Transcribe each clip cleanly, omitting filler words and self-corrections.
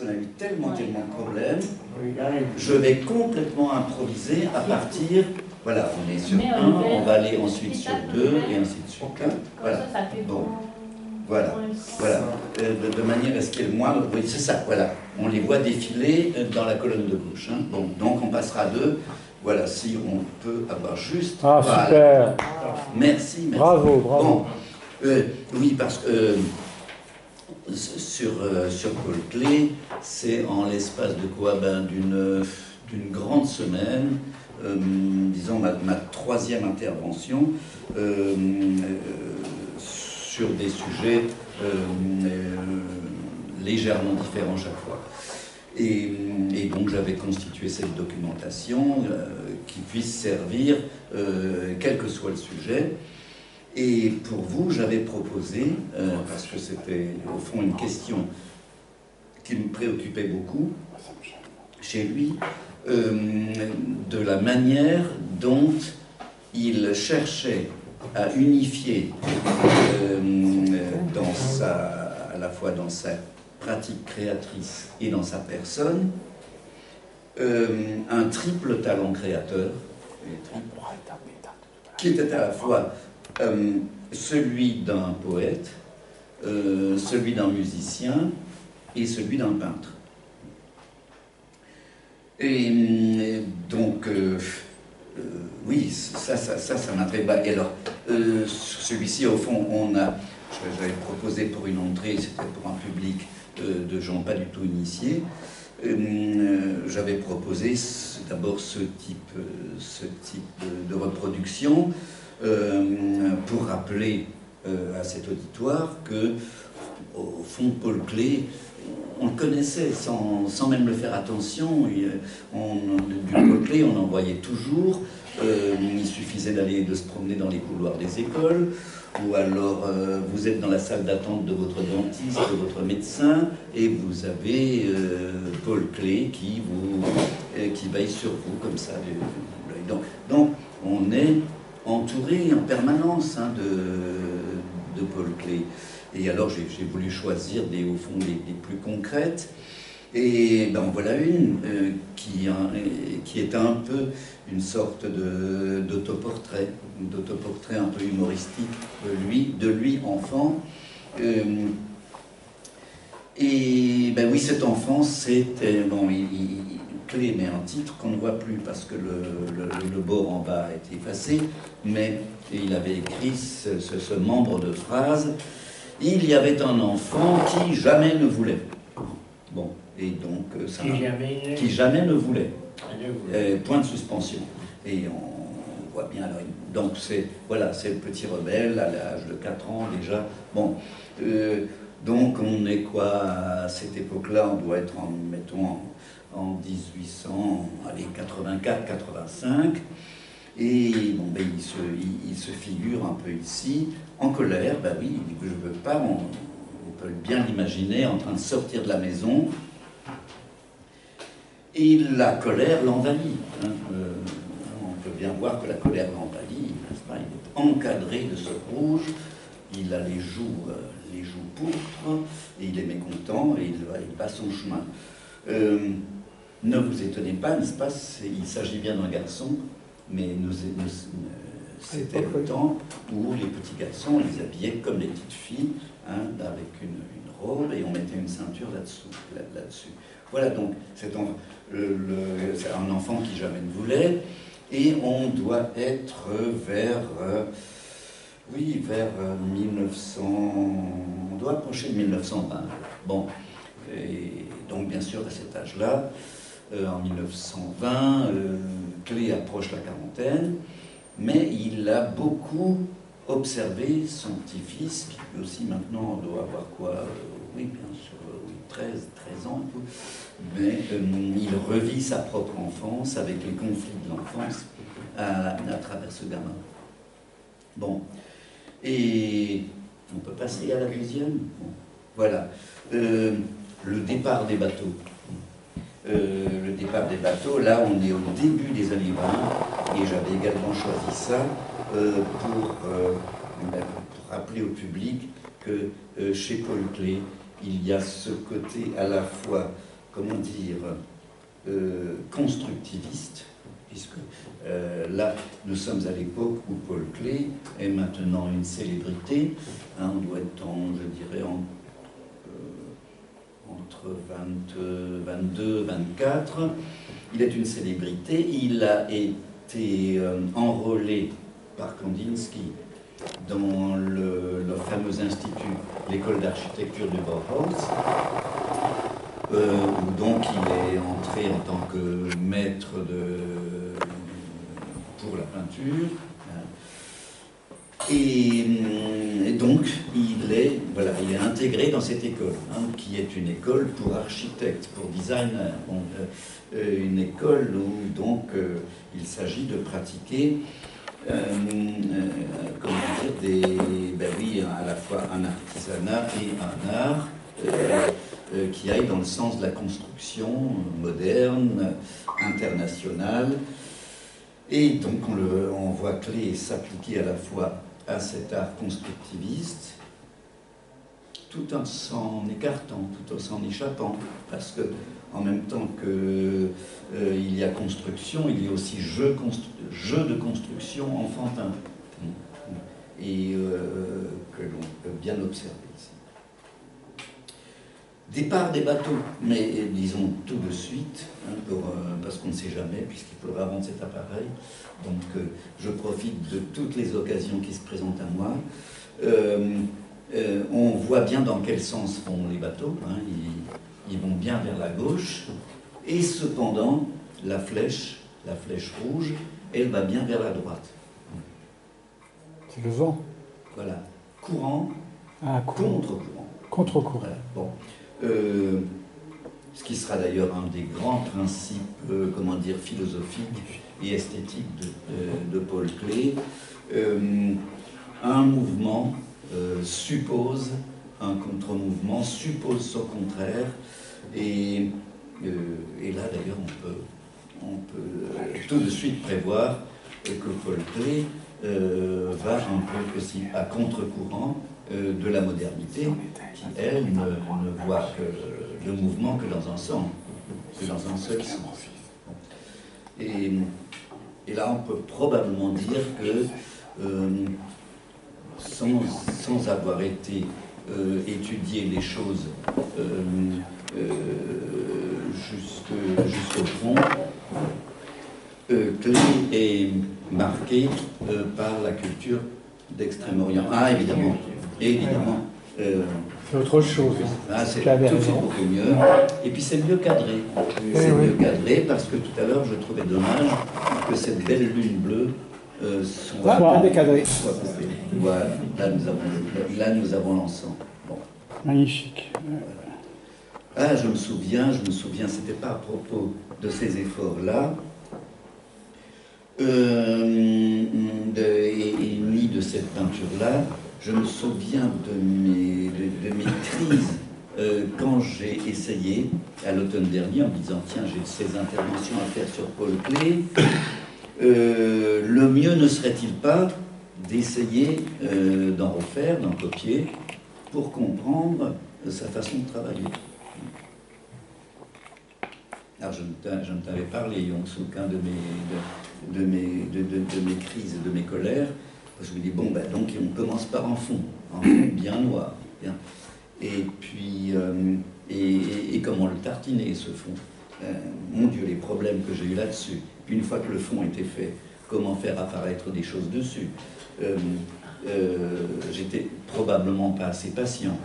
qu'on a eu tellement de problèmes, je vais complètement improviser à partir, voilà, on est sur 1, on va aller ensuite sur 2 et ainsi de suite. Hein. Voilà. Bon. Voilà, voilà. De manière à ce qu'il y ait le moins, oui, c'est ça, voilà. On les voit défiler dans la colonne de gauche. Hein. Bon, donc on passera à 2. Voilà, si on peut avoir juste. Ah, voilà. super. Merci, merci. Bravo, bravo. Bon, oui, parce que sur Paul Klee, c'est en l'espace de quoi, d'une grande semaine, disons ma 3e intervention, sur des sujets légèrement différents chaque fois. Et donc j'avais constitué cette documentation qui puisse servir, quel que soit le sujet. Et pour vous, j'avais proposé, parce que c'était au fond une question qui me préoccupait beaucoup chez lui, de la manière dont il cherchait à unifier à la fois dans sa pratique créatrice et dans sa personne, un triple talent créateur, qui était à la fois celui d'un poète, celui d'un musicien et celui d'un peintre. Et donc, oui, ça m'intéresse. Et alors, celui-ci, au fond, j'avais proposé pour une entrée, c'était pour un public de gens pas du tout initiés. J'avais proposé d'abord ce type de reproduction pour rappeler à cet auditoire que, au fond, Paul Klee, on le connaissait sans même le faire attention. Du Paul Klee, on en voyait toujours. Il suffisait de se promener dans les couloirs des écoles, ou alors vous êtes dans la salle d'attente de votre dentiste, de votre médecin, et vous avez Paul Klee qui veille sur vous comme ça. Donc on est entouré en permanence de Paul Klee. Et alors j'ai voulu choisir au fond les plus concrètes. Et en voilà une qui est un peu une sorte d'autoportrait un peu humoristique de lui enfant. Et oui, cette enfance, c'était Klee met un titre qu'on ne voit plus parce que le bord en bas a été effacé, mais il avait écrit ce membre de phrase: il y avait un enfant qui jamais ne voulait. Bon. Et donc, qui jamais ne voulait. Point de suspension. Et on voit bien. Alors, donc, c'est le petit rebelle à l'âge de 4 ans déjà. Bon. Donc, on est quoi à cette époque-là? On doit être en 1884, 85. Et il se figure un peu ici, en colère. Oui, je ne veux pas. On peut bien l'imaginer en train de sortir de la maison. Et la colère l'envahit. On peut bien voir que la colère l'envahit. Il est encadré de ce rouge, il a les joues pourpres, et il est mécontent, et il passe son chemin. Ne vous étonnez pas, n'est-ce pas, il s'agit bien d'un garçon, mais c'était le temps où les petits garçons, on les habillait comme les petites filles, avec une robe, et on mettait une ceinture là-dessus. Voilà, donc c'est un enfant qui jamais ne voulait, et on doit être vers 1900, on doit approcher de 1920. Bon, et donc bien sûr à cet âge-là, en 1920, Klee approche la quarantaine, mais il a beaucoup observé son petit-fils, qui lui aussi maintenant doit avoir quoi, oui bien sûr, 13 ans, mais il revit sa propre enfance avec les conflits de l'enfance à travers ce gamin. Bon, et on peut passer à la deuxième. Bon, voilà, le départ des bateaux. Le départ des bateaux, là on est au début des années 20, et j'avais également choisi ça pour rappeler au public que chez Paul Klee, il y a ce côté à la fois comment dire, constructiviste, puisque là, nous sommes à l'époque où Paul Klee est maintenant une célébrité. Hein, on doit être, je dirais, entre 22 24. Il est une célébrité. Il a été enrôlé par Kandinsky dans le fameux institut, l'école d'architecture du Bauhaus, où donc il est entré en tant que maître pour la peinture. Et donc il est intégré dans cette école, hein, qui est une école pour architectes, pour designers, une école où donc il s'agit de pratiquer comment dire, à la fois un artisanat et un art qui aille dans le sens de la construction moderne, internationale. Et donc on voit Klee s'appliquer à la fois à cet art constructiviste, tout en s'en écartant, tout en s'en échappant, parce que en même temps que il y a construction, il y a aussi jeu de construction enfantin, et que l'on peut bien observer ici. Départ des bateaux, mais disons tout de suite, hein, parce qu'on ne sait jamais, puisqu'il faudra rendre cet appareil. Donc je profite de toutes les occasions qui se présentent à moi. On voit bien dans quel sens vont les bateaux, hein, ils vont bien vers la gauche, et cependant la flèche rouge, elle va bien vers la droite. C'est le vent. Voilà, courant, contre-courant. Contre-courant. Voilà. Bon. Ce qui sera d'ailleurs un des grands principes, comment dire, philosophiques et esthétiques de Paul Klee. Un mouvement suppose un contre-mouvement, suppose son contraire, et là d'ailleurs on peut tout de suite prévoir que Paul Klee va un peu aussi à contre-courant de la modernité, qui, elle, ne voit que le mouvement que dans un sens, que dans un seul sens. Et là, on peut probablement dire que, sans avoir été étudier les choses jusqu'au fond, Klee est marqué par la culture d'Extrême-Orient. Ah, évidemment. Évidemment. C'est autre chose. C'est tout de suite beaucoup mieux. Et puis c'est mieux cadré. C'est mieux cadré parce que tout à l'heure je trouvais dommage que cette belle lune bleue soit décadrée. Voilà, là nous avons l'encens. Bon. Magnifique. Ah, je me souviens, c'était pas à propos de ces efforts-là, ni de cette peinture-là. Je me souviens de mes crises quand j'ai essayé, à l'automne dernier, en me disant « Tiens, j'ai ces interventions à faire sur Paul Klee. Le mieux ne serait-il pas d'essayer d'en refaire, d'en copier, pour comprendre sa façon de travailler ?» Alors je ne t'avais parlé, Young-Suk, de mes crises et de mes colères. Je me dis, bon, ben, donc on commence par un fond bien noir. Bien. Et puis, et comment le tartiner, ce fond. Mon Dieu, les problèmes que j'ai eu là-dessus. Puis une fois que le fond était fait, comment faire apparaître des choses dessus. J'étais probablement pas assez patient,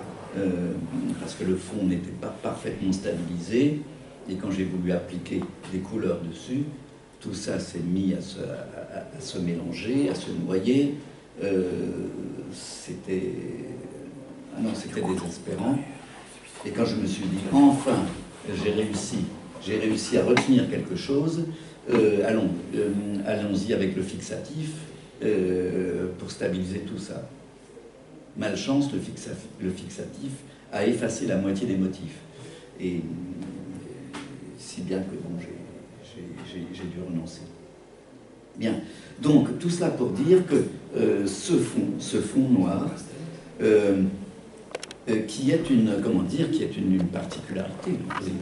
parce que le fond n'était pas parfaitement stabilisé. Et quand j'ai voulu appliquer des couleurs dessus, tout ça s'est mis à se mélanger, à se noyer. C'était désespérant. Et quand je me suis dit, enfin, j'ai réussi à retenir quelque chose, allons-y avec le fixatif pour stabiliser tout ça. Malchance, le fixatif a effacé la moitié des motifs. Et si bien que bon, j'ai dû renoncer. Bien, donc tout cela pour dire que ce fond noir, qui est une particularité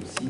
aussi,